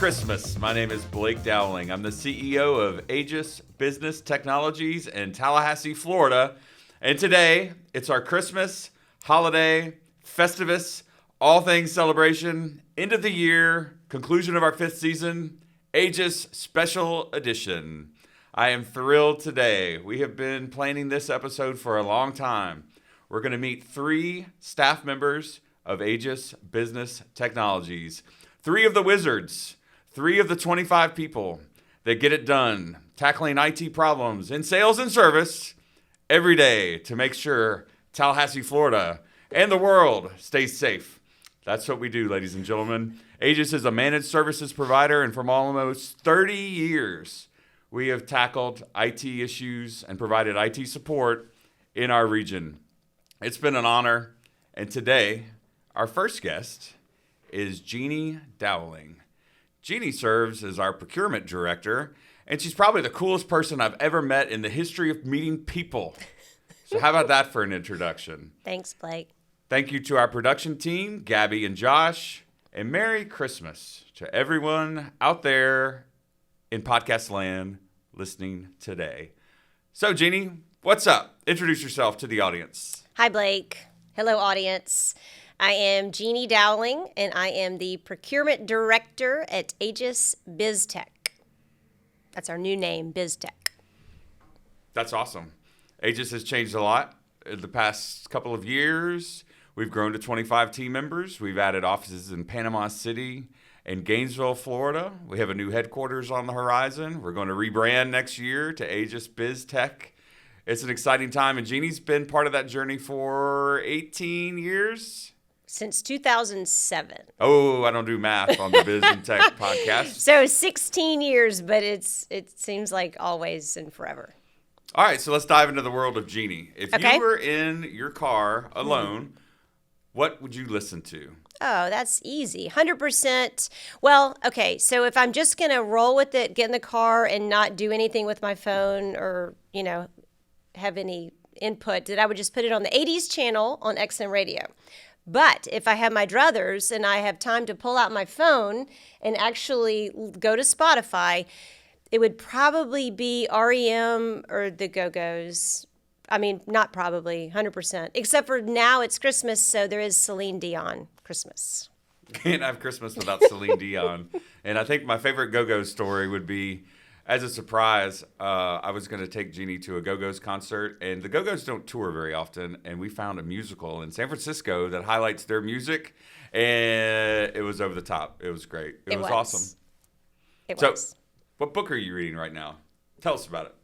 Christmas. My name is Blake Dowling. I'm the CEO of Aegis Business Technologies in Tallahassee, Florida. And today, it's our Christmas, holiday, Festivus, all things celebration, end of the year, conclusion of our 5th season, Aegis Special Edition. I am thrilled today. We have been planning this episode for a long time. We're going to meet 3 staff members of Aegis Business Technologies. 3 of the wizards, 3 of the 25 people that get it done, tackling IT problems in sales and service every day to make sure Tallahassee, Florida, and the world stays safe. That's what we do, ladies and gentlemen. Aegis is a managed services provider, and for almost 30 years, we have tackled IT issues and provided IT support in our region. It's been an honor, and today, our first guest is Jeanie Dowling. Jeannie serves as our procurement director, and she's probably the coolest person I've ever met in the history of meeting people. So how about that for an introduction? Thanks, Blake. Thank you to our production team, Gabby and Josh, and Merry Christmas to everyone out there in podcast land listening today. So, Jeannie, what's up? Introduce yourself to the audience. Hi, Blake. Hello, audience. I am Jeanie Dowling, and I am the procurement director at Aegis Biz Tech. That's our new name, Biz Tech. That's awesome. Aegis has changed a lot in the past couple of years. We've grown to 25 team members. We've added offices in Panama City and Gainesville, Florida. We have a new headquarters on the horizon. We're going to rebrand next year to Aegis Biz Tech. It's an exciting time, and Jeannie's been part of that journey for 18 years. Since 2007. Oh, I don't do math on the Biz and Tech podcast. So 16 years, but it seems like always and forever. All right, so let's dive into the world of Jeannie. If Okay. you were in your car alone, what would you listen to? Oh, that's easy. 100%. Well, okay, so if I'm just going to roll with it, get in the car and not do anything with my phone or, have any input, that I would just put it on the 80s channel on XM radio. But if I have my druthers and I have time to pull out my phone and actually go to Spotify, it would probably be REM or the Go-Go's. I mean, not probably, 100%. Except for now it's Christmas, so there is Celine Dion Christmas. Can't have Christmas without Celine Dion. And I think my favorite Go-Go's story would be, as a surprise, I was going to take Jeannie to a Go-Go's concert, and the Go-Go's don't tour very often, and we found a musical in San Francisco that highlights their music, and it was over the top. It was great. It was awesome. It So, was. what book are you reading right now? Tell us about it.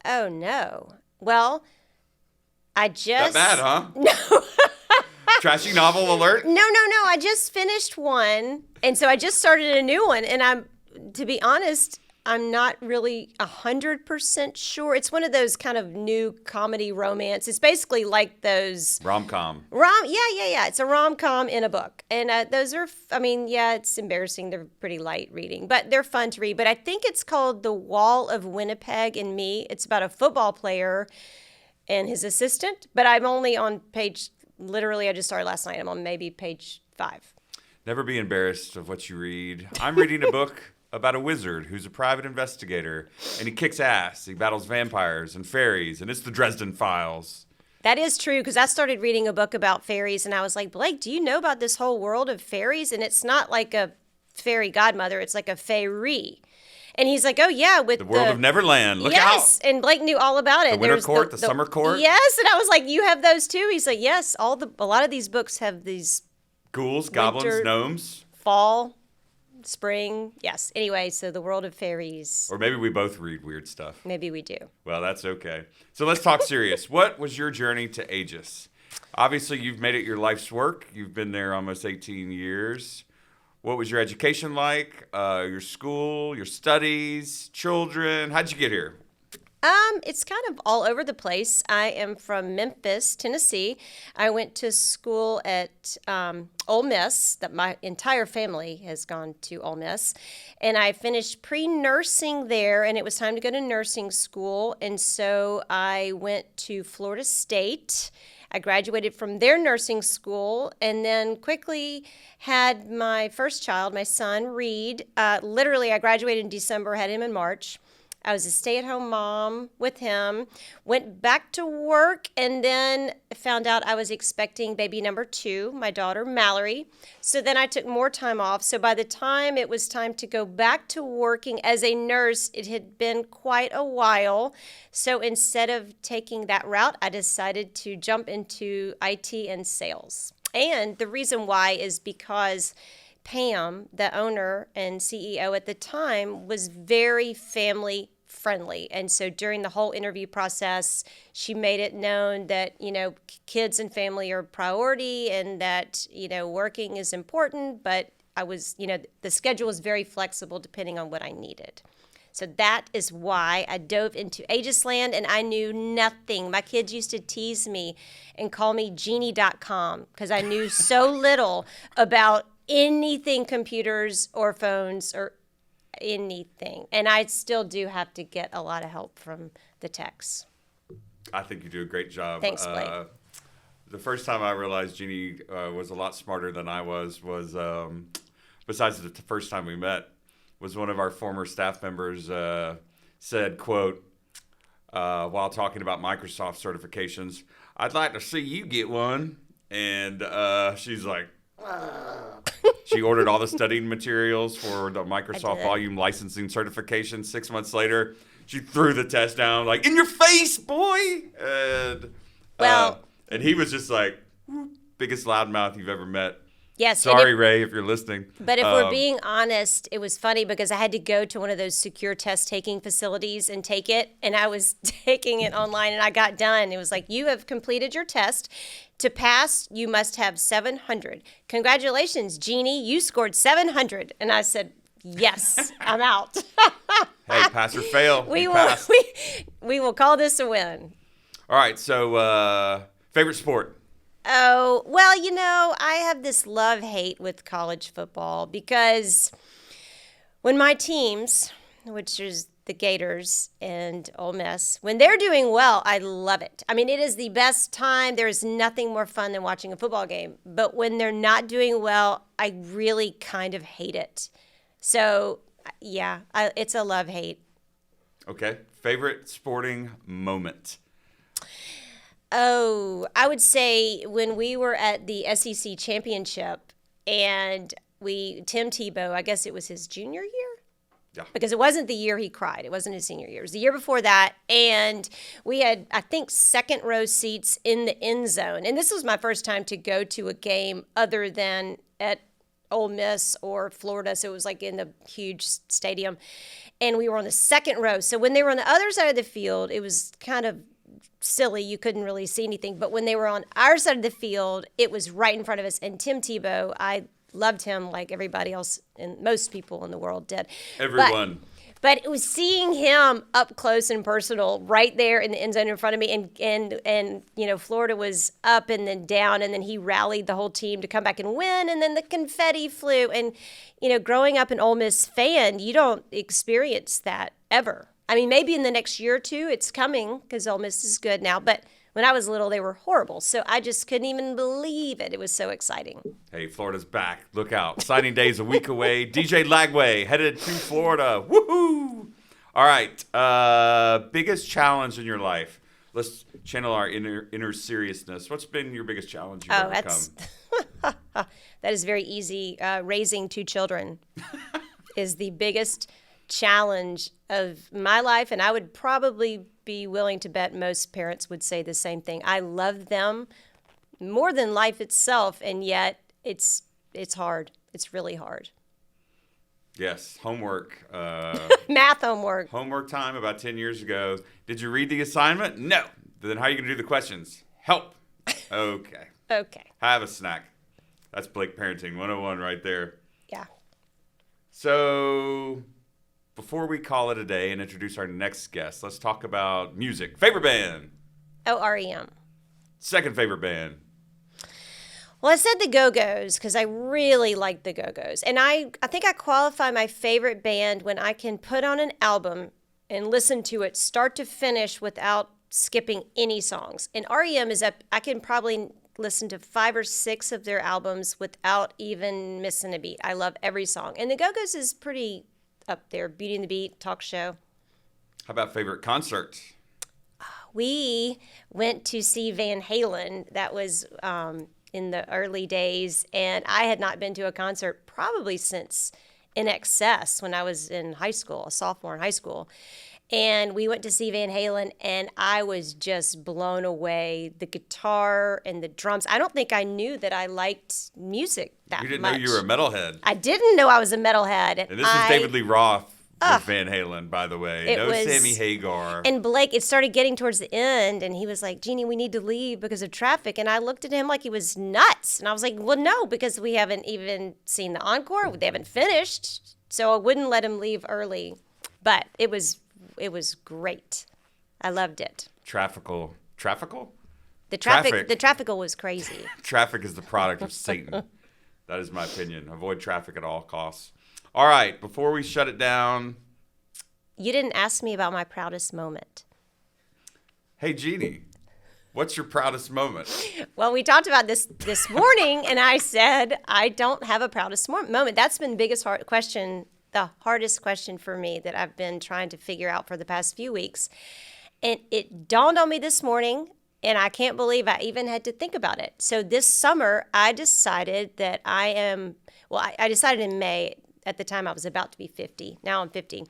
Oh, no. Well, I just... That bad, huh? No. Trashy novel alert? No. I just finished one, and so I just started a new one, and to be honest, I'm not really 100% sure. It's one of those kind of new comedy romance. It's basically like those... Rom-com. Yeah. It's a rom-com in a book. And those are, it's embarrassing. They're pretty light reading, but they're fun to read. But I think it's called The Wall of Winnipeg and Me. It's about a football player and his assistant. But I'm only on page, literally, I just started last night. I'm on maybe page 5. Never be embarrassed of what you read. I'm reading a book about a wizard who's a private investigator, and he kicks ass. He battles vampires and fairies, and it's the Dresden Files. That is true, because I started reading a book about fairies, and I was like, Blake, do you know about this whole world of fairies? And it's not like a fairy godmother. It's like a fairy. And he's like, oh, yeah, with the world of Neverland. Look out. Yes, and Blake knew all about it. The winter court, the summer court. Yes, and I was like, you have those too? He's like, yes, a lot of these books have these ghouls, goblins, winter, gnomes. Fall, spring. Yes. Anyway, so the world of fairies. Or maybe we both read weird stuff. Maybe we do. Well, that's okay. So let's talk serious. What was your journey to Aegis? Obviously, you've made it your life's work. You've been there almost 18 years. What was your education like? Your school, your studies, children? How'd you get here? It's kind of all over the place. I am from Memphis, Tennessee. I went to school at Ole Miss. That my entire family has gone to Ole Miss, and I finished pre-nursing there. And it was time to go to nursing school, and so I went to Florida State. I graduated from their nursing school, and then quickly had my first child, my son Reed. Literally, I graduated in December, had him in March. I was a stay-at-home mom with him, went back to work, and then found out I was expecting baby number 2, my daughter, Mallory. So then I took more time off. So by the time it was time to go back to working as a nurse, it had been quite a while. So instead of taking that route, I decided to jump into IT and sales. And the reason why is because Pam, the owner and CEO at the time, was very family friendly. And so during the whole interview process, she made it known that, kids and family are a priority and that, working is important. But I was, the schedule was very flexible depending on what I needed. So that is why I dove into Aegis land, and I knew nothing. My kids used to tease me and call me Genie.com because I knew so little about anything computers or phones or anything. And I still do have to get a lot of help from the techs. I think you do a great job. Thanks, Blake. The first time I realized Jeannie was a lot smarter than I was besides the first time we met, was one of our former staff members said, quote, while talking about Microsoft certifications, "I'd like to see you get one." And she's like, she ordered all the studying materials for the Microsoft Volume Licensing certification. 6 months later, she threw the test down, like, "In your face, boy!" And he was just like, biggest loudmouth you've ever met. Yes. Sorry, Ray, if you're listening. But if we're being honest, it was funny because I had to go to one of those secure test taking facilities and take it. And I was taking it online and I got done. It was like, "You have completed your test. To pass, you must have 700. Congratulations, Jeannie. You scored 700. And I said, "Yes, I'm out." Hey, pass or fail. We will call this a win. All right. So, favorite sport? Oh, well, I have this love-hate with college football because when my teams, which is the Gators and Ole Miss, when they're doing well, I love it. I mean, it is the best time. There is nothing more fun than watching a football game. But when they're not doing well, I really kind of hate it. So, yeah, it's a love-hate. Okay. Favorite sporting moment? Oh, I would say when we were at the SEC championship and Tim Tebow, I guess it was his junior year. Yeah. Because it wasn't the year he cried. It wasn't his senior year. It was the year before that. And we had, I think, second row seats in the end zone. And this was my first time to go to a game other than at Ole Miss or Florida. So it was like in the huge stadium. And we were on the second row. So when they were on the other side of the field, it was kind of silly. You couldn't really see anything. But when they were on our side of the field, it was right in front of us. And Tim Tebow, I loved him like everybody else and most people in the world did. Everyone. But it was seeing him up close and personal right there in the end zone in front of me. And Florida was up and then down. And then he rallied the whole team to come back and win. And then the confetti flew. And, growing up an Ole Miss fan, you don't experience that ever. I mean, maybe in the next year or two, it's coming because Ole Miss is good now. But when I was little, they were horrible. So I just couldn't even believe it. It was so exciting. Hey, Florida's back. Look out. Signing day's a week away. DJ Lagway headed to Florida. Woohoo! All right. Biggest challenge in your life. Let's channel our inner seriousness. What's been your biggest challenge you've overcome? That is very easy. Raising 2 children is the biggest challenge of my life, and I would probably be willing to bet most parents would say the same thing. I love them more than life itself, and yet it's hard. It's really hard. Yes, homework. Math homework. Homework time about 10 years ago. Did you read the assignment? No. Then how are you going to do the questions? Help. Okay. Okay. Have a snack. That's Blake Parenting 101 right there. Yeah. So, before we call it a day and introduce our next guest, let's talk about music. Favorite band? Oh, REM. Second favorite band? Well, I said the Go-Go's because I really like the Go-Go's. And I think I qualify my favorite band when I can put on an album and listen to it start to finish without skipping any songs. And REM is up, I can probably listen to 5 or 6 of their albums without even missing a beat. I love every song. And the Go-Go's is pretty up there. Beauty and the Beat, talk show. How about favorite concert? We went to see Van Halen. That was in the early days, and I had not been to a concert probably since In Excess when I was in high school, a sophomore in high school. And we went to see Van Halen, and I was just blown away. The guitar and the drums. I don't think I knew that I liked music that much. You didn't know you were a metalhead. I didn't know I was a metalhead. And this is David Lee Roth with Van Halen, by the way. No Sammy Hagar. And Blake, it started getting towards the end, and he was like, Jeannie, we need to leave because of traffic. And I looked at him like he was nuts. And I was like, well, no, because we haven't even seen the encore. They haven't finished. So I wouldn't let him leave early. But it was great. I loved it. Traffical? The traffical was crazy. Traffic is the product of Satan. That is my opinion. Avoid traffic at all costs. All right, before we shut it down. You didn't ask me about my proudest moment. Hey, Jeannie, what's your proudest moment? Well, we talked about this morning, and I said I don't have a proudest moment. That's been the hardest question for me that I've been trying to figure out for the past few weeks. And it dawned on me this morning, and I can't believe I even had to think about it. So this summer, I decided that I decided in May. At the time, I was about to be 50. Now I'm 50.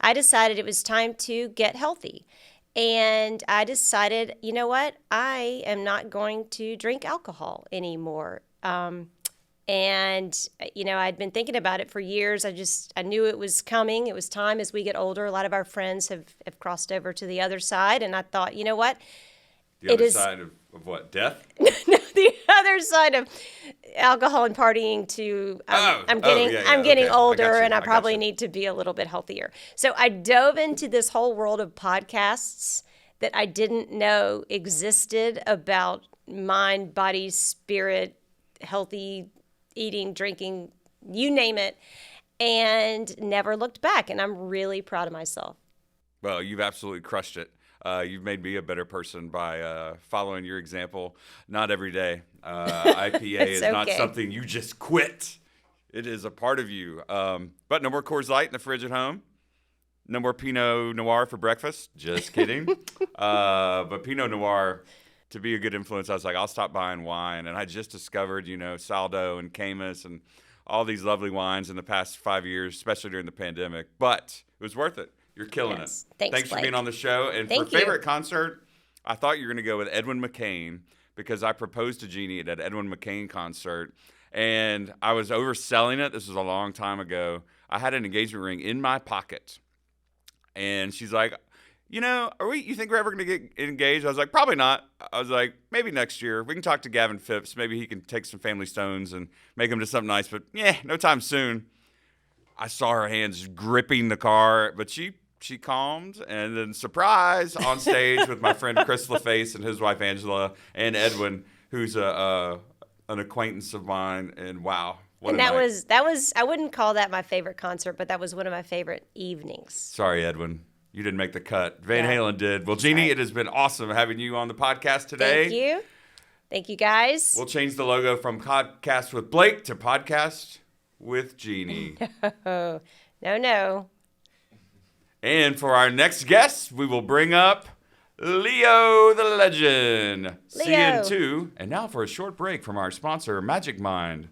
I decided it was time to get healthy. And I decided, you know what? I am not going to drink alcohol anymore. And, I'd been thinking about it for years. I knew it was coming. It was time as we get older. A lot of our friends have crossed over to the other side. And I thought, you know what? The other side of what? Death? No, the other side of alcohol and partying I'm getting older, and I probably need to be a little bit healthier. So I dove into this whole world of podcasts that I didn't know existed about mind, body, spirit, healthy eating, drinking, you name it, and never looked back. And I'm really proud of myself. Well, you've absolutely crushed it. You've made me a better person by following your example. Not every day. IPA is not something you just quit. It is a part of you. But no more Coors Light in the fridge at home. No more Pinot Noir for breakfast. Just kidding. But Pinot Noir, to be a good influence, I was like, I'll stop buying wine. And I just discovered, Saldo and Camus and all these lovely wines in the past 5 years, especially during the pandemic. But it was worth it. You're killing it. Thanks for being on the show. And for favorite concert, I thought you were going to go with Edwin McCain because I proposed to Jeannie at that Edwin McCain concert. And I was overselling it. This was a long time ago. I had an engagement ring in my pocket. And she's like, you think we're ever going to get engaged? I was like, probably not. I was like, maybe next year. We can talk to Gavin Phipps. Maybe he can take some family stones and make them to something nice. But no time soon. I saw her hands gripping the car, but she calmed, and then surprise on stage with my friend Chris LaFace and his wife Angela and Edwin, who's an acquaintance of mine. And wow, what and that was I wouldn't call that my favorite concert, but that was one of my favorite evenings. Sorry, Edwin, you didn't make the cut. Van Halen did. Well, Jeannie, it has been awesome having you on the podcast today. Thank you, guys. We'll change the logo from Podcast with Blake to Podcast with Jeannie. No. And for our next guest, we will bring up Leo the Legend. See you in 2. And now for a short break from our sponsor, Magic Mind.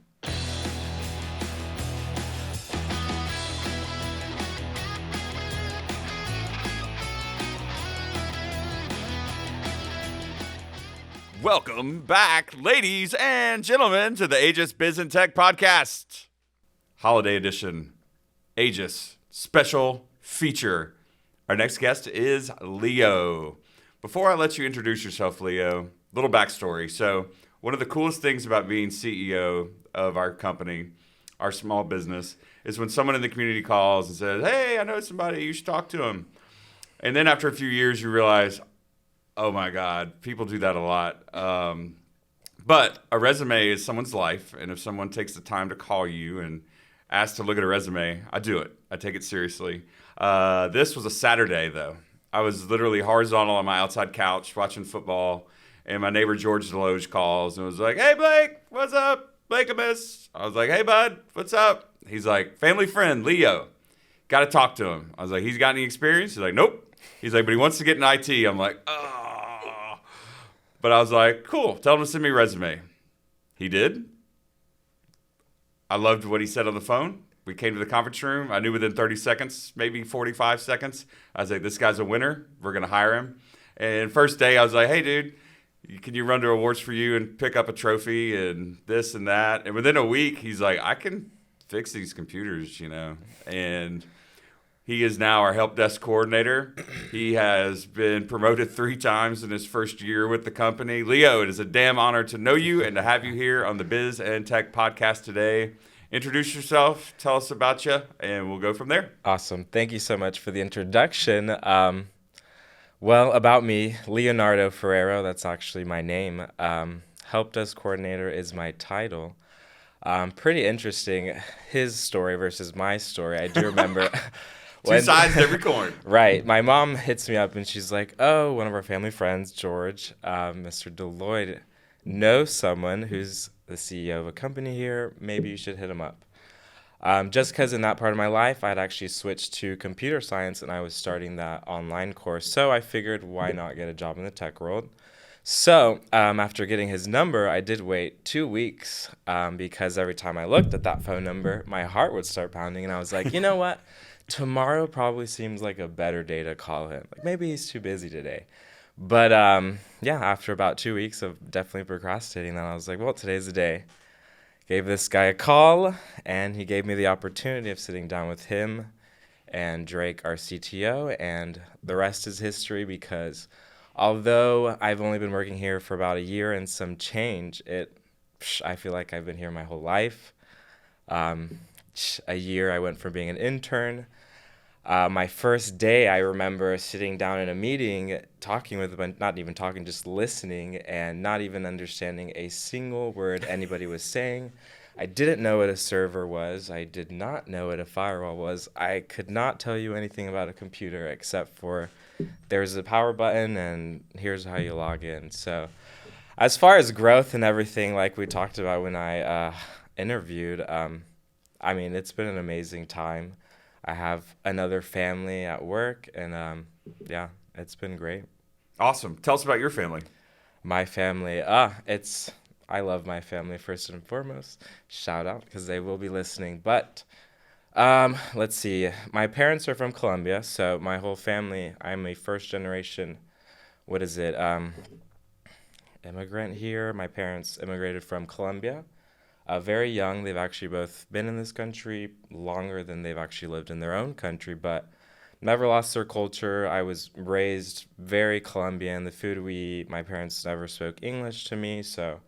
Welcome back, ladies and gentlemen, to the Aegis Biz Tech Podcast. Holiday edition. Aegis special feature. Our next guest is Leo. Before I let you introduce yourself, Leo, little backstory. So one of the coolest things about being CEO of our company our small business, is when someone in the community calls and says, hey, I know somebody, you should talk to him. And then after a few years, you realize, oh my God, people do that a lot. But a resume is someone's life. And if someone takes the time to call you and ask to look at a resume, I do it. I take it seriously. This was a Saturday, though. I was literally horizontal on my outside couch watching football. And my neighbor George Deloge calls and was like, hey, Blake, what's up? Blake-a-miss. I was like, hey, bud, what's up? He's like, family friend, Leo. Got to talk to him. I was like, he's got any experience? He's like, nope. He's like, but he wants to get in IT. I'm like, oh. But I was like, cool. Tell him to send me a resume. He did. I loved what he said on the phone. We came to the conference room. I knew within 30 seconds, maybe 45 seconds. I was like, this guy's a winner. We're going to hire him. And first day, I was like, hey, dude, can you run to Awards for You and pick up a trophy and this and that? And within a week, he's like, I can fix these computers, you know. And he is now our help desk coordinator. He has been promoted 3 times in his first year with the company. Leo, it is a damn honor to know you and to have you here on the Biz and Tech Podcast today. Introduce yourself, tell us about you, and we'll go from there. Awesome. Thank you so much for the introduction. Well, about me, Leonardo Forero, that's actually my name. Help desk coordinator is my title. Pretty interesting, his story versus my story. I do remember... Two sides to every coin. Right. My mom hits me up and she's like, oh, one of our family friends, George, Mr. Deloitte, knows someone who's the CEO of a company here. Maybe you should hit him up. Just because in that part of my life, I'd actually switched to computer science and I was starting that online course. So I figured, why not get a job in the tech world? So after getting his number, I did wait 2 weeks because every time I looked at that phone number, my heart would start pounding. And I was like, you know what? Tomorrow probably seems like a better day to call him. Like maybe he's too busy today. But yeah, after about 2 weeks of definitely procrastinating, then I was like, well, today's the day. Gave this guy a call, and he gave me the opportunity of sitting down with him and Drake, our CTO, and the rest is history because although I've only been working here for about a year and some change, I feel like I've been here my whole life. A year I went from being an intern. My first day, I remember sitting down in a meeting, talking with them, not even talking, just listening, and not even understanding a single word anybody was saying. I didn't know what a server was. I did not know what a firewall was. I could not tell you anything about a computer except for there's a power button and here's how you log in. So as far as growth and everything, like we talked about when I interviewed, I mean, it's been an amazing time. I have another family at work, and yeah, it's been great. Awesome. Tell us about your family. My family, I love my family first and foremost. Shout out, because they will be listening. But let's see. My parents are from Colombia, so my whole family, I'm a first generation, immigrant here. My parents immigrated from Colombia. Very young. They've actually both been in this country longer than they've actually lived in their own country, but never lost their culture. I was raised very Colombian. The food we eat, my parents never spoke English to me, so,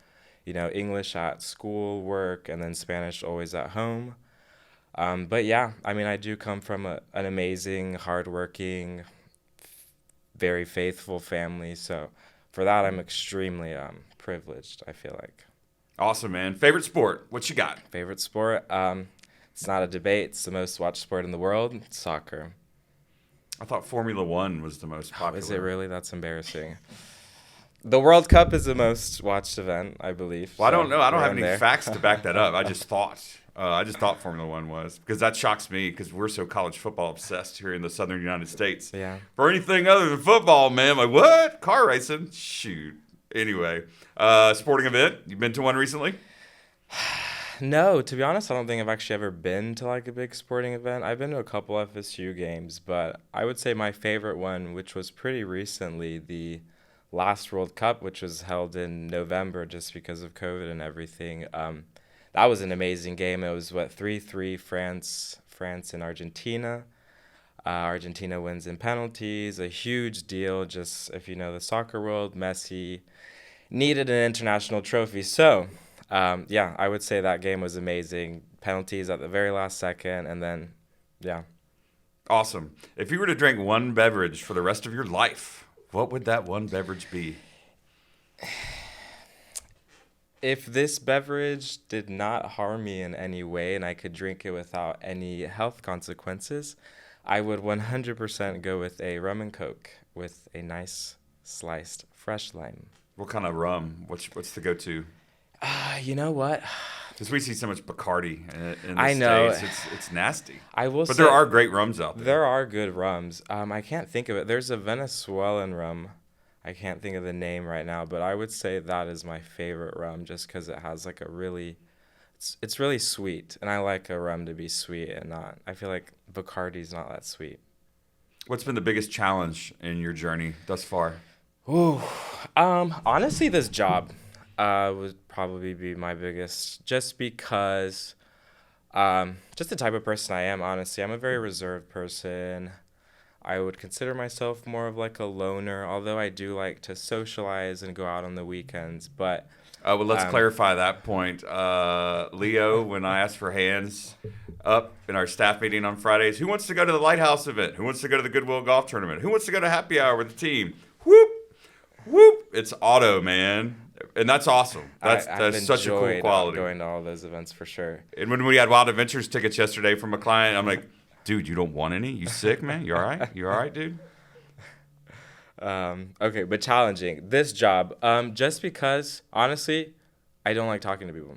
English at school, work, and then Spanish always at home. But yeah, I mean, I do come from an amazing, hardworking, very faithful family, so for that, I'm extremely privileged, I feel like. Awesome, man. Favorite sport? What you got? Favorite sport? It's not a debate. It's the most watched sport in the world. It's soccer. I thought Formula One was the most popular. Is it really? That's embarrassing. The World Cup is the most watched event, I believe. Well, I don't know. I don't have any facts to back that up. I just thought Formula One was, because that shocks me because we're so college football obsessed here in the southern United States. Yeah. For anything other than football, man, like what? Car racing? Shoot. Anyway, sporting event. You been to one recently? No, to be honest, I don't think I've actually ever been to like a big sporting event. I've been to a couple FSU games, but I would say my favorite one, which was pretty recently, the last World Cup, which was held in November just because of COVID and everything. That was an amazing game. It was 3-3 France and Argentina. Argentina wins in penalties, a huge deal. Just if you know the soccer world, Messi needed an international trophy. So Yeah, I would say that game was amazing. Penalties at the very last second, and then, yeah. Awesome. If you were to drink one beverage for the rest of your life, what would that one beverage be? If this beverage did not harm me in any way and I could drink it without any health consequences, I would 100% go with a rum and coke with a nice sliced fresh lime. What kind of rum? What's the go-to? You know what? Because we see so much Bacardi in the I know. States. It's nasty. I will But say there are great rums out there. there are good rums. I can't think of it. There's a Venezuelan rum. I can't think of the name right now, but I would say that is my favorite rum just because it has like a really, it's really sweet, and I like a rum to be sweet and not. I feel like Bacardi's not that sweet. What's been the biggest challenge in your journey thus far? Ooh, honestly, this job would probably be my biggest, just because, just the type of person I am. Honestly, I'm a very reserved person. I would consider myself more of like a loner, although I do like to socialize and go out on the weekends. But Well, let's clarify that point. Leo, when I asked for hands up in our staff meeting on Fridays, who wants to go to the Lighthouse event? Who wants to go to the Goodwill Golf Tournament? Who wants to go to happy hour with the team? Whoop, whoop. It's auto, man. And that's awesome. That's such a cool quality. Going to all those events for sure. And when we had Wild Adventures tickets yesterday from a client, I'm like, dude, you don't want any? You sick, man? You all right? You all right, dude? Okay, but challenging. This job, just because, honestly, I don't like talking to people.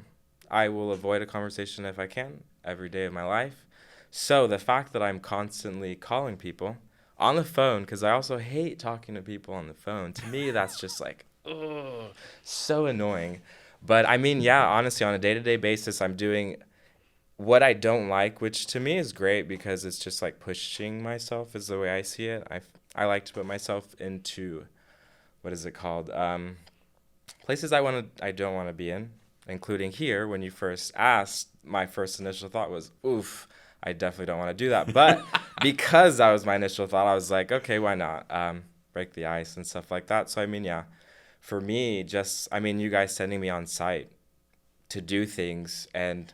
I will avoid a conversation if I can every day of my life. So the fact that I'm constantly calling people on the phone, because I also hate talking to people on the phone, to me, that's just like, ugh, so annoying. But I mean, yeah, honestly, on a day-to-day basis, I'm doing what I don't like, which to me is great because it's just like pushing myself is the way I see it. I like to put myself into, what is it called? Places I don't want to be in, including here. When you first asked, my first initial thought was, oof, I definitely don't want to do that. But because that was my initial thought, I was like, okay, why not? Break the ice and stuff like that. So, I mean, yeah, for me, you guys sending me on site to do things, and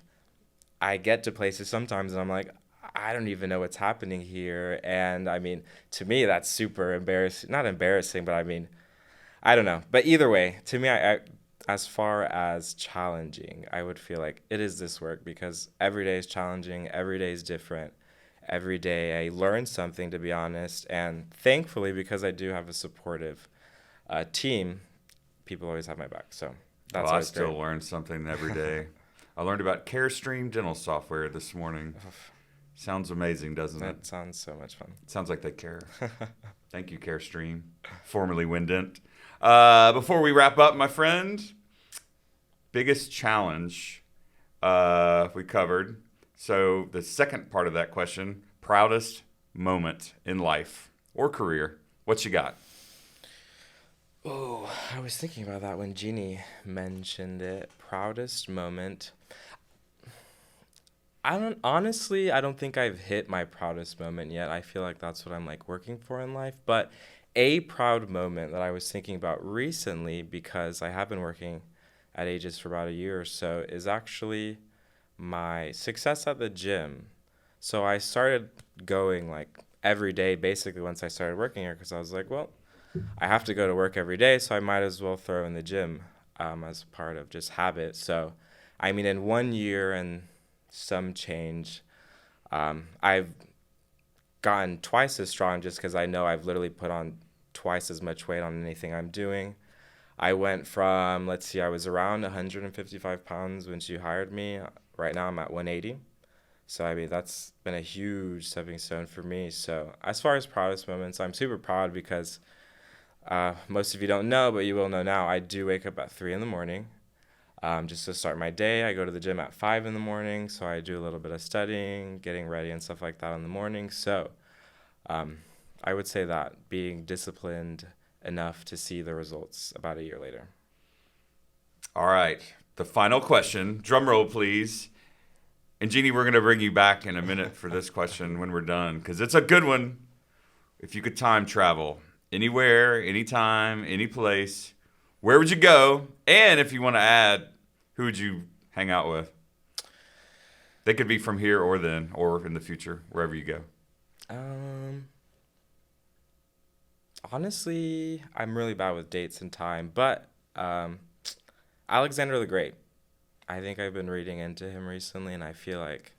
I get to places sometimes and I'm like, I don't even know what's happening here. And I mean, to me, that's super embarrassing. Not embarrassing, but I mean, I don't know. But either way, to me, I as far as challenging, I would feel like it is this work because every day is challenging. Every day is different. Every day I learn something, to be honest. And thankfully, because I do have a supportive team, people always have my back. So that's Well, I always still great. learn something every day. I learned about CareStream dental software this morning. Sounds amazing, doesn't it? That sounds so much fun. Sounds like they care. Thank you, CareStream, formerly Windent. Before we wrap up, my friend, biggest challenge we covered. So the second part of that question, proudest moment in life or career. What you got? Oh, I was thinking about that when Jeannie mentioned it. Proudest moment. I don't think I've hit my proudest moment yet. I feel like that's what I'm like working for in life. But a proud moment that I was thinking about recently, because I have been working at Aegis for about a year or so, is actually my success at the gym. So I started going like every day basically once I started working here, because I was like, well, I have to go to work every day, so I might as well throw in the gym as part of just habit. So, I mean, in 1 year and some change, I've gotten twice as strong just because I know I've literally put on twice as much weight on anything I'm doing. I went from, I was around 155 pounds when she hired me. Right now I'm at 180. So, I mean, that's been a huge stepping stone for me. So, as far as proudest moments, I'm super proud because most of you don't know, but you will know now, I do wake up at 3 in the morning just to start my day. I go to the gym at 5 in the morning, so I do a little bit of studying, getting ready and stuff like that in the morning. So I would say that being disciplined enough to see the results about a year later. All right. The final question. Drum roll, please. And Jeannie, we're going to bring you back in a minute for this question when we're done, because it's a good one. If you could time travel anywhere, anytime, any place, where would you go? And if you want to add, Who would you hang out with? They could be from here or then, or in the future, wherever you go. Honestly, I'm really bad with dates and time, but Alexander the Great. I think I've been reading into him recently, and I feel like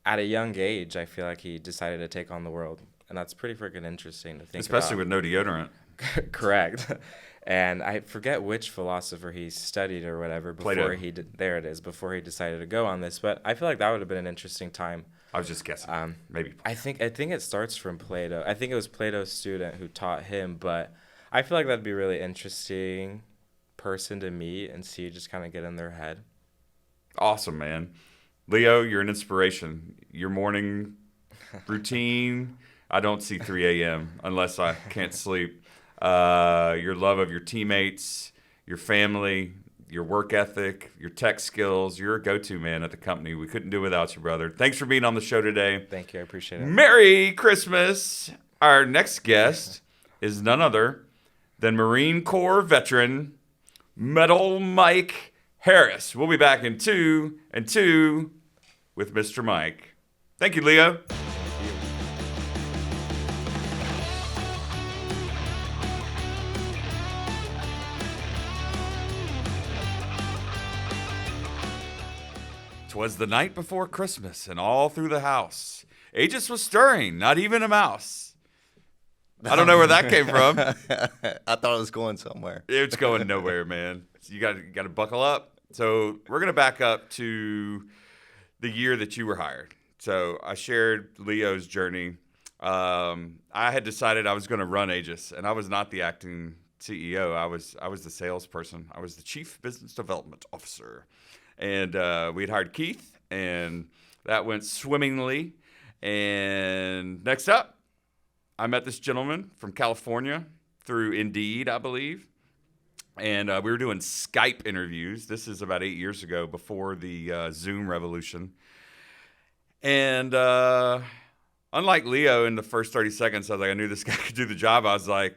at a young age, I feel like he decided to take on the world, and that's pretty freaking interesting to think Especially about. with no deodorant. Correct. And I forget which philosopher he studied or whatever before Plato. before he decided to go on this, but I feel like that would have been an interesting time. I was just guessing. Maybe. I think it starts from Plato. I think it was Plato's student who taught him, but I feel like that'd be a really interesting person to meet and see just kind of get in their head. Awesome, man. Leo, you're an inspiration. Your morning routine, I don't see 3 a.m. unless I can't sleep. Your love of your teammates, your family, your work ethic, your tech skills. You're a go-to man at the company. We couldn't do it without you, brother. Thanks for being on the show today. Thank you. I appreciate it. Merry Christmas. Our next guest is none other than Marine Corps veteran, Metal Mike Harris. We'll be back in 2 and 2 with Mr. Mike. Thank you, Leo. "'Twas the night before Christmas, and all through the house Aegis was stirring, not even a mouse." I don't know where that came from. I thought it was going somewhere. It's going nowhere, man. So you got to buckle up. So we're going to back up to the year that you were hired. So I shared Leo's journey. I had decided I was going to run Aegis, and I was not the acting CEO. I was the salesperson. I was the chief business development officer. And we'd hired Keith, and that went swimmingly. And next up, I met this gentleman from California through Indeed, I believe. And we were doing Skype interviews. This is about 8 years ago, before the Zoom revolution. And unlike Leo, in the first 30 seconds, I was like, I knew this guy could do the job. I was like,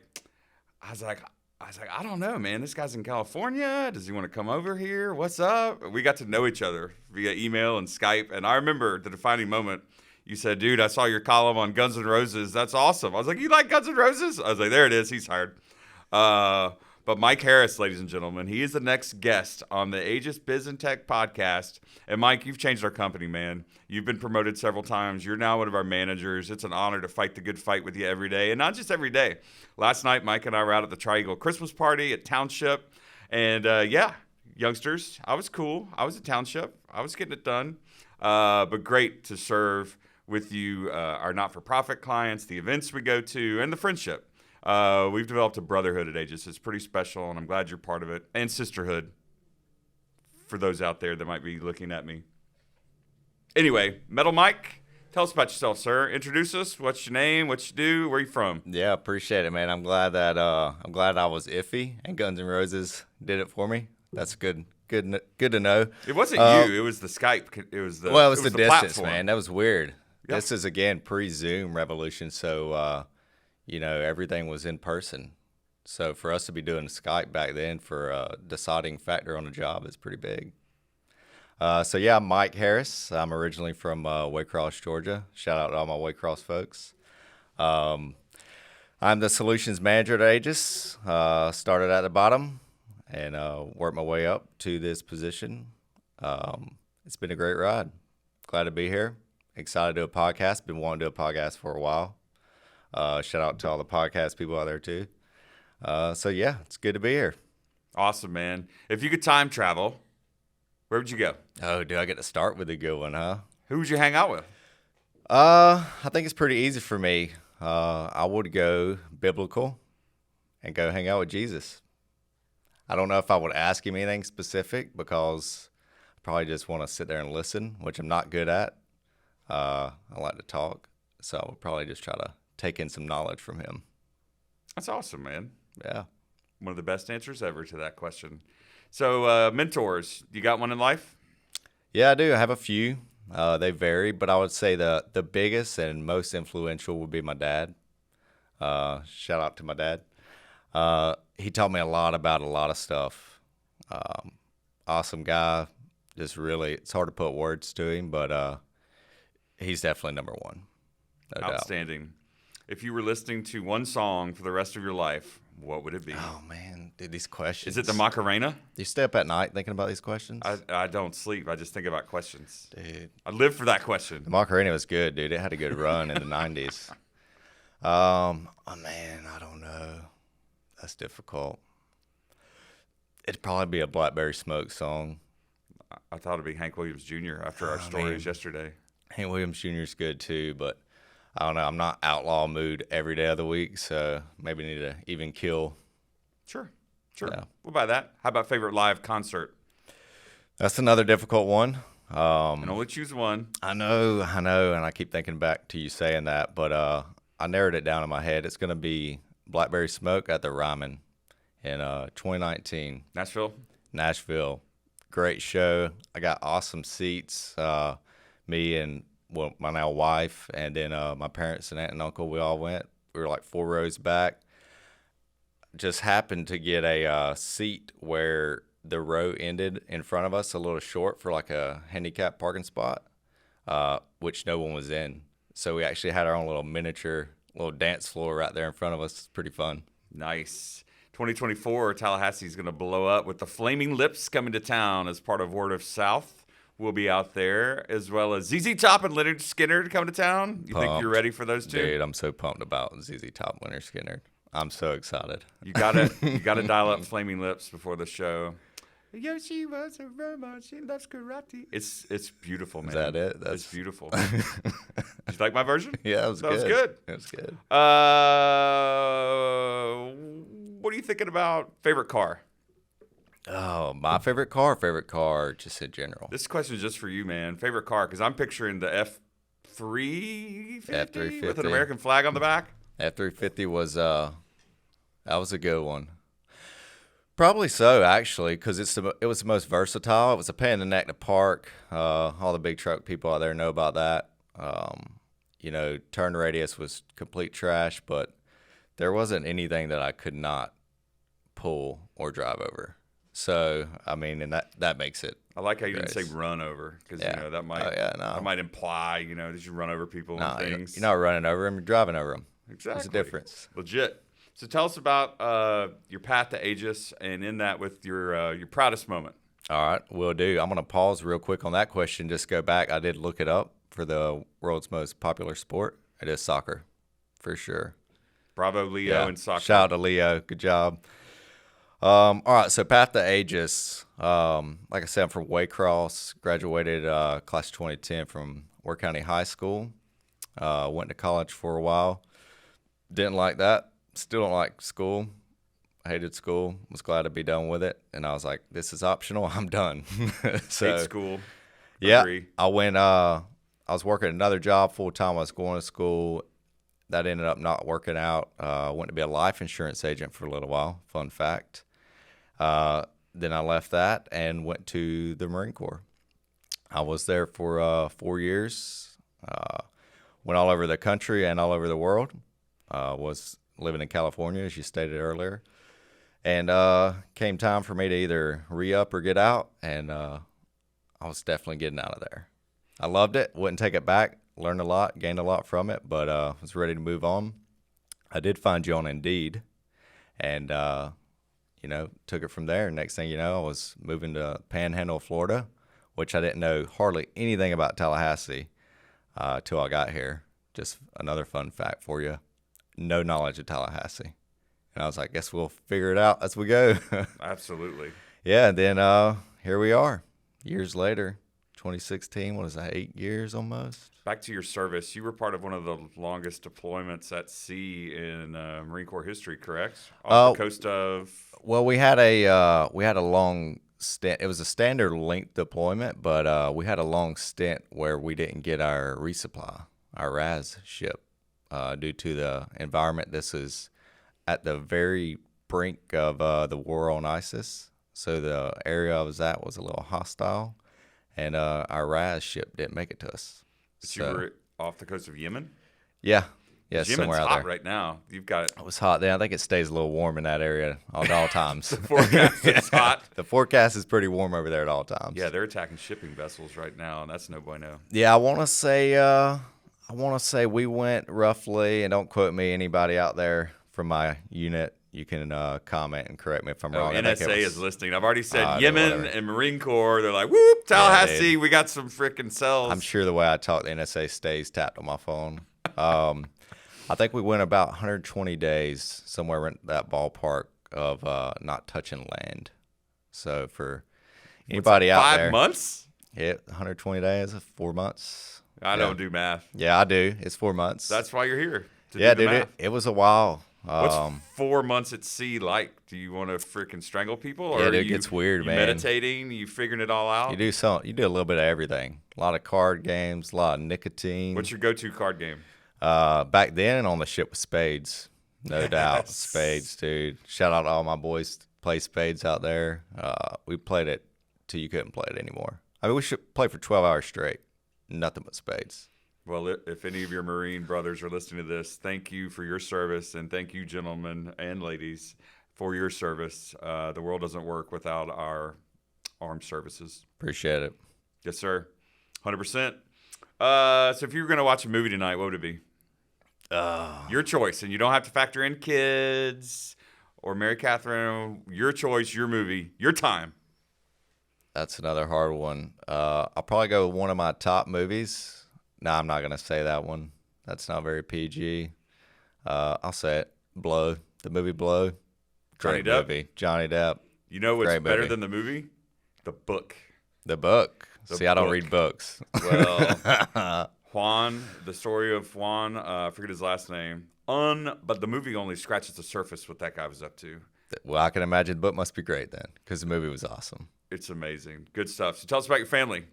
I don't know, man. This guy's in California. Does he want to come over here? What's up? We got to know each other via email and Skype. And I remember the defining moment. You said, "Dude, I saw your column on Guns N' Roses. That's awesome." I was like, "You like Guns N' Roses?" I was like, "There it is. He's hired." But Mike Harris, ladies and gentlemen, he is the next guest on the Aegis Biz Tech Podcast. And Mike, you've changed our company, man. You've been promoted several times. You're now one of our managers. It's an honor to fight the good fight with you every day. And not just every day. Last night, Mike and I were out at the Tri-Eagle Christmas party at Township. And yeah, youngsters, I was cool. I was at Township. I was getting it done. But great to serve with you, our not-for-profit clients, the events we go to, and the friendship. We've developed a brotherhood at Aegis. It's pretty special, and I'm glad you're part of it. And sisterhood, for those out there that might be looking at me. Anyway, Metal Mike, tell us about yourself, sir. Introduce us. What's your name? What you do? Where you from? Yeah, appreciate it, man. I'm glad I was iffy and Guns N' Roses did it for me. That's good to know. It wasn't you. It was the Skype. It was the the distance, platform. man. That was weird. Yep. This is again pre-Zoom revolution, so everything was in person. So for us to be doing Skype back then for a deciding factor on a job is pretty big. So yeah, I'm Mike Harris. I'm originally from Waycross, Georgia. Shout out to all my Waycross folks. I'm the solutions manager at Aegis. Started at the bottom and worked my way up to this position. It's been a great ride. Glad to be here. Excited to do a podcast. Been wanting to do a podcast for a while. Shout out to all the podcast people out there too. So yeah, it's good to be here. Awesome, man. If you could time travel, where would you go? Oh, do I get to start with a good one, huh? Who would you hang out with? I think it's pretty easy for me. I would go biblical and go hang out with Jesus. I don't know if I would ask him anything specific because I probably just want to sit there and listen, which I'm not good at. I like to talk, so I would probably just try to take in some knowledge from him. That's awesome, man. Yeah. One of the best answers ever to that question. So, mentors, you got one in life? Yeah, I do. I have a few. They vary, but I would say the biggest and most influential would be my dad. Shout out to my dad. He taught me a lot about a lot of stuff. awesome guy. Just really, it's hard to put words to him, but he's definitely number one. No doubt. Outstanding. If you were listening to one song for the rest of your life, what would it be? Oh man, dude, these questions. Is it the Macarena? Do you stay up at night thinking about these questions? I don't sleep. I just think about questions. Dude, I live for that question. the Macarena was good, dude. It had a good run in the 90s. Oh man, I don't know. That's difficult. It'd probably be a Blackberry Smoke song. I thought it'd be Hank Williams Jr. after our stories yesterday. Hank Williams Jr. is good too, but I don't know. I'm not outlaw mood every day of the week, so maybe need to even kill. Sure. Yeah. We'll buy that. How about favorite live concert? That's another difficult one. And only choose one. I know, and I keep thinking back to you saying that, but I narrowed it down in my head. It's going to be Blackberry Smoke at the Ryman in 2019. Nashville. Great show. I got awesome seats. Me and my now wife, and then my parents and aunt and uncle, we all went. We were like 4 rows back. Just happened to get a seat where the row ended in front of us, a little short for like a handicap parking spot, which no one was in. So we actually had our own little miniature little dance floor right there in front of us. It's pretty fun. Nice. 2024, Tallahassee's going to blow up with the Flaming Lips coming to town as part of Word of South. We'll be out there, as well as ZZ Top and Leonard Skinner to come to town. You think you're ready for those two? Dude, I'm so pumped about ZZ Top, Leonard Skinner. I'm so excited. You gotta dial up Flaming Lips before the show. Yoshi was a robot. She loves karate. It's beautiful, man. Is that it? It's beautiful. Did you like my version? Yeah, it was good. That was good. It was good. What are you thinking about favorite car? Oh, my favorite car, just in general. This question is just for you, man. Favorite car, because I'm picturing the F350 F350 with an American flag on the back. F350 was that was a good one. Probably so, actually, because it was the most versatile. It was a pain in the neck to park. All the big truck people out there know about that. Turn radius was complete trash, but there wasn't anything that I could not pull or drive over. So, I mean, and that makes it. I like how you didn't say Grace. run over, because Yeah. that might that might imply that you run over people and things. You're not running over them, you're driving over them. Exactly. There's a difference. Legit. So tell us about your path to Aegis, and in that with your proudest moment. All right, will do. I'm going to pause real quick on that question. Just go back. I did look it up for the world's most popular sport. It is soccer, for sure. Bravo, Leo, and soccer. Shout out to Leo. Good job. All right, so path to Aegis. Like I said, I'm from Waycross. Graduated class of 2010 from Ware County High School. Went to college for a while. Didn't like that. Still don't like school. Hated school. Was glad to be done with it. And I was like, this is optional. I'm done. Hate school. Yeah, Agree. I went. I was working another job full time. I was going to school. That ended up not working out. Went to be a life insurance agent for a little while. Fun fact. Then I left that and went to the Marine Corps. I was there for 4 years. Went all over the country and all over the world. Was living in California, as you stated earlier. And came time for me to either re-up or get out, and I was definitely getting out of there. I loved it. Wouldn't take it back. Learned a lot, gained a lot from it, but was ready to move on. I did find you on Indeed, and took it from there. Next thing you know, I was moving to Panhandle, Florida, which I didn't know hardly anything about Tallahassee till I got here. Just another fun fact for you. No knowledge of Tallahassee. And I was like, guess we'll figure it out as we go. Absolutely. Yeah, and then here we are, years later, 2016, what is that, 8 years almost? Back to your service. You were part of one of the longest deployments at sea in Marine Corps history, correct? Off the coast of... Well, we had a long stint. It was a standard length deployment, but we had a long stint where we didn't get our resupply, our RAS ship, due to the environment. This is at the very brink of the war on ISIS. So the area I was at was a little hostile, and our RAS ship didn't make it to us. But you were off the coast of Yemen? Yeah, Yeah, Jimin's somewhere out hot there. right now. You've got It was hot there. I think it stays a little warm in that area at all times. forecast. It's hot. The forecast is pretty warm over there at all times. Yeah, they're attacking shipping vessels right now, and that's no bueno. Yeah, I want to say we went roughly, and don't quote me, anybody out there from my unit, you can comment and correct me if I'm Oh, wrong. I think NSA it is listening. I've already said dude, Yemen whatever. and Marine Corps. They're like, whoop, Tallahassee, dude. we got some freaking cells. I'm sure the way I talk, the NSA stays tapped on my phone. I think we went about 120 days, somewhere in that ballpark of not touching land. So for anybody out 5 there, months? yeah, 120 days, 4 months. I don't do math. Yeah, I do. It's 4 months. That's why you're here. To yeah, do the dude. math. It was a while. What's 4 months at sea like? Do you want to freaking strangle people? Or Yeah, are dude, it you, gets weird, you man. meditating? You figuring it all out? You do a little bit of everything. A lot of card games, a lot of nicotine. What's your go-to card game? Back then on the ship was spades, no doubt. Yes. Spades, dude. Shout out to all my boys that play spades out there. We played it till you couldn't play it anymore. I mean, we should play for 12 hours straight. Nothing but spades. Well, if any of your Marine brothers are listening to this, thank you for your service, and thank you, gentlemen and ladies, for your service. The world doesn't work without our armed services. Appreciate it. Yes, sir. 100%. So if you were going to watch a movie tonight, what would it be? Your choice, and you don't have to factor in kids or Mary Catherine. Your choice, your movie, your time. That's another hard one. I'll probably go with one of my top movies. No, I'm not going to say that one. That's not very PG. I'll say it. Blow. The movie Blow. Johnny Great Depp? movie. Johnny Depp. You know what's Great better movie. than the movie? The book. The book. The See, I don't book. read books. Well, Juan, the story of Juan, I forget his last name. But the movie only scratches the surface what that guy was up to. Well, I can imagine the book must be great then, because the movie was awesome. It's amazing. Good stuff. So tell us about your family.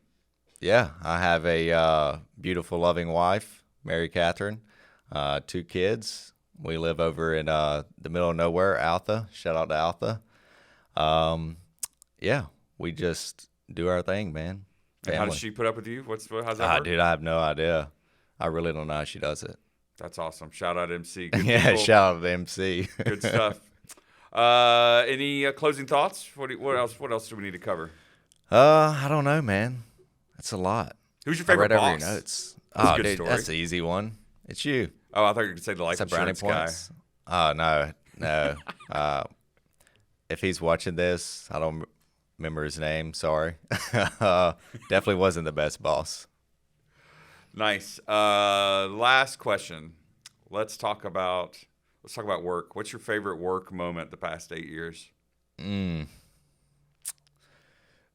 Yeah, I have a beautiful, loving wife, Mary Catherine, 2 kids. We live over in the middle of nowhere, Altha. Shout out to Altha. Yeah, we just do our thing, man. And how Family. does she put up with you? How's that work? Dude, I have no idea. I really don't know how she does it. That's awesome. Shout out MC. Good Yeah, people. shout out to the MC. Good stuff. Any closing thoughts? What else do we need to cover? I don't know, man. That's a lot. Who's your I favorite read over boss? your notes. That's a Oh, good dude, story. that's the easy one. It's you. Oh, I thought you were going to say the life That's a brownie insurance guy. points. Oh, no. If he's watching this, I don't remember his name. Sorry. Definitely wasn't the best boss. Nice. Last question. Let's talk about work. What's your favorite work moment the past 8 years?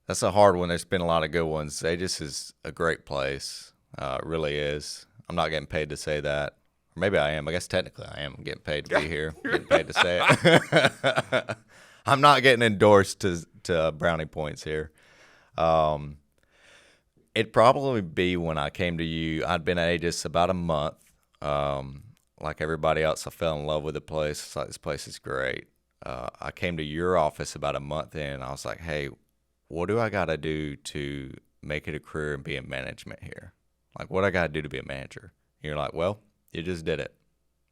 That's a hard one. There's been a lot of good ones. Aegis is a great place. It really is. I'm not getting paid to say that. Or maybe I am. I guess technically I am. I'm getting paid to be here. I'm getting paid to say it. I'm not getting endorsed to brownie points here. It'd probably be when I came to you. I'd been at Aegis about a month. Like everybody else, I fell in love with the place. It's like, this place is great. I came to your office about a month in, and I was like, hey, what do I got to do to make it a career and be in management here? Like, what I got to do to be a manager? And you're like, well, you just did it.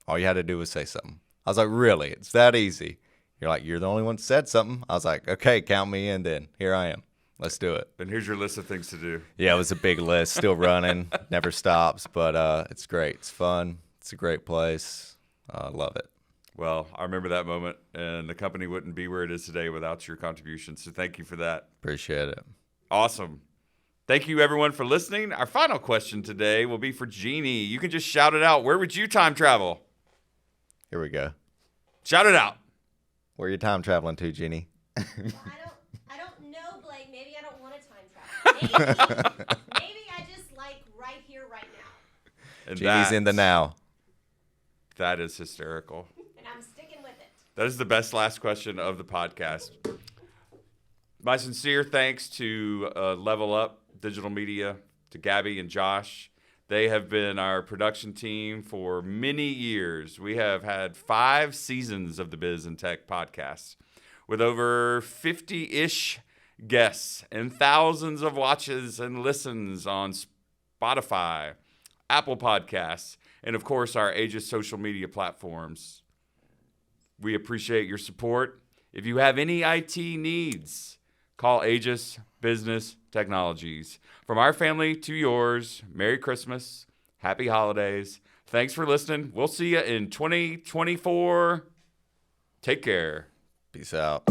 All you had to do was say something. I was like, really? It's that easy? You're like, you're the only one that said something. I was like, okay, count me in then. Here I am. Let's do it. And here's your list of things to do. Yeah, it was a big list. Still running. Never stops. But it's great. It's fun. It's a great place. I love it. Well, I remember that moment, and the company wouldn't be where it is today without your contribution. So thank you for that. Appreciate it. Awesome. Thank you, everyone, for listening. Our final question today will be for Jeannie. You can just shout it out. Where would you time travel? Here we go. Shout it out. Where are you time traveling to, Jeannie? I don't know, Blake. Maybe I don't want to time travel. Maybe I just like right here, right now. And Jeannie's in the now. That is hysterical. And I'm sticking with it. That is the best last question of the podcast. My sincere thanks to Level Up Digital Media, to Gabby and Josh. They have been our production team for many years. We have had 5 seasons of the Biz and Tech podcast with over 50-ish guests and thousands of watches and listens on Spotify, Apple Podcasts, and, of course, our Aegis social media platforms. We appreciate your support. If you have any IT needs, call Aegis Business Technologies. From our family to yours, Merry Christmas, Happy Holidays. Thanks for listening. We'll see you in 2024. Take care. Peace out.